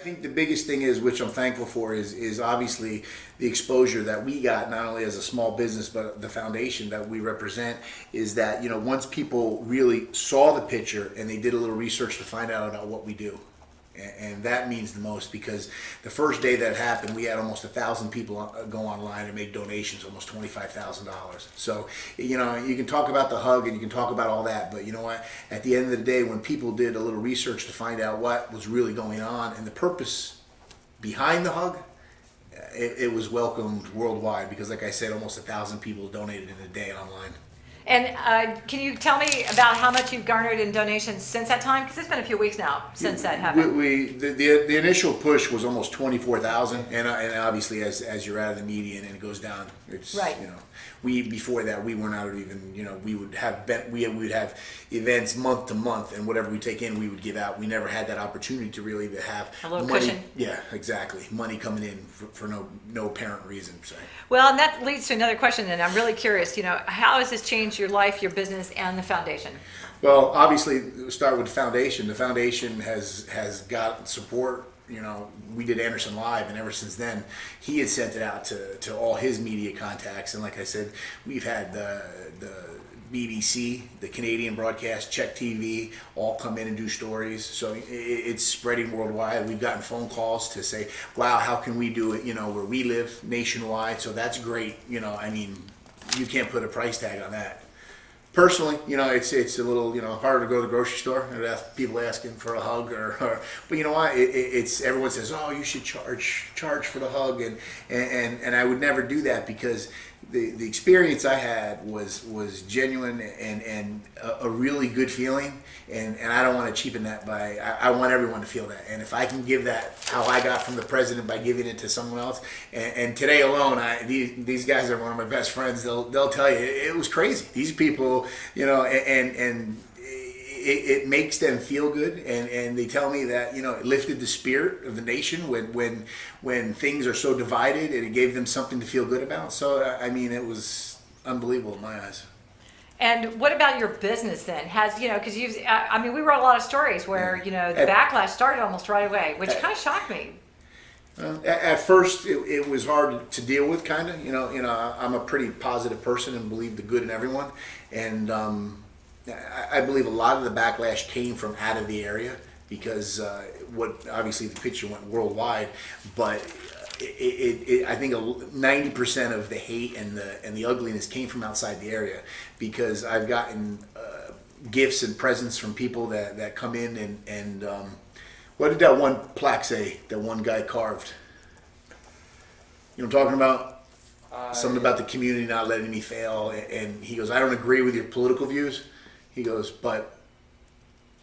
think the biggest thing is, which I'm thankful for, is obviously the exposure that we got, not only as a small business, but the foundation that we represent, is that, once people really saw the picture and they did a little research to find out about what we do. And that means the most, because the first day that happened, we had almost 1,000 people go online and make donations, almost $25,000. So, you can talk about the hug and you can talk about all that, but you know what? At the end of the day, when people did a little research to find out what was really going on and the purpose behind the hug, it was welcomed worldwide, because like I said, almost 1,000 people donated in a day online. And can you tell me about how much you've garnered in donations since that time? Because it's been a few weeks now since that happened. The initial push was almost 24,000, and obviously as you're out of the median and it goes down, it's right. Before that we were not even we would have events month to month, and whatever we take in we would give out. We never had that opportunity to really have a little money. Cushion. Yeah, exactly. Money coming in for no apparent reason. So. Well, and that leads to another question, and I'm really curious. How has this changed your life, your business, and the foundation? Well, obviously, we'll start with the foundation. The foundation has got support. We did Anderson Live, and ever since then, he had sent it out to all his media contacts. And like I said, we've had the BBC, the Canadian broadcast, Czech TV, all come in and do stories. So it's spreading worldwide. We've gotten phone calls to say, wow, how can we do it, where we live nationwide? So that's great. You can't put a price tag on that. Personally, it's a little, harder to go to the grocery store and have people asking for a hug, but you know what? It's everyone says, oh, you should charge for the hug, and I would never do that, because the experience I had was genuine and a really good feeling, and I don't want to cheapen that by. I want everyone to feel that, and if I can give that how I got from the president by giving it to someone else, and today alone, these guys are one of my best friends. They'll tell you it was crazy. These people, and it makes them feel good, and they tell me that it lifted the spirit of the nation when things are so divided, and it gave them something to feel good about. So it was unbelievable in my eyes. And what about your business then? Because we wrote a lot of stories where the backlash started almost right away, which kind of shocked me. At first, it was hard to deal with, kind of. I'm a pretty positive person and believe the good in everyone, and I believe a lot of the backlash came from out of the area, because obviously the picture went worldwide, but I think 90% of the hate and the ugliness came from outside the area, because I've gotten gifts and presents from people that come in and what did that one plaque say that one guy carved? You know what I'm talking about? Something about the community not letting me fail, and he goes, I don't agree with your political views. He goes, but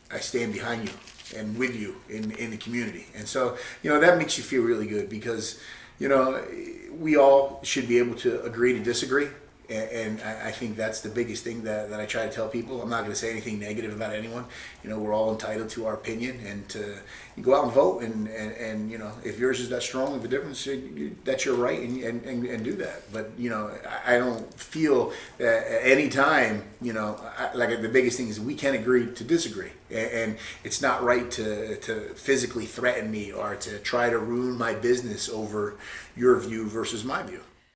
I stand behind you and with you in the community. And so, that makes you feel really good, because, we all should be able to agree to disagree. And I think that's the biggest thing that I try to tell people. I'm not going to say anything negative about anyone. We're all entitled to our opinion, and to go out and vote. And if yours is that strong of a difference, that's your right, and do that. But I don't feel that at any time. Like the biggest thing is we can agree to disagree, and it's not right to physically threaten me or to try to ruin my business over your view versus my view.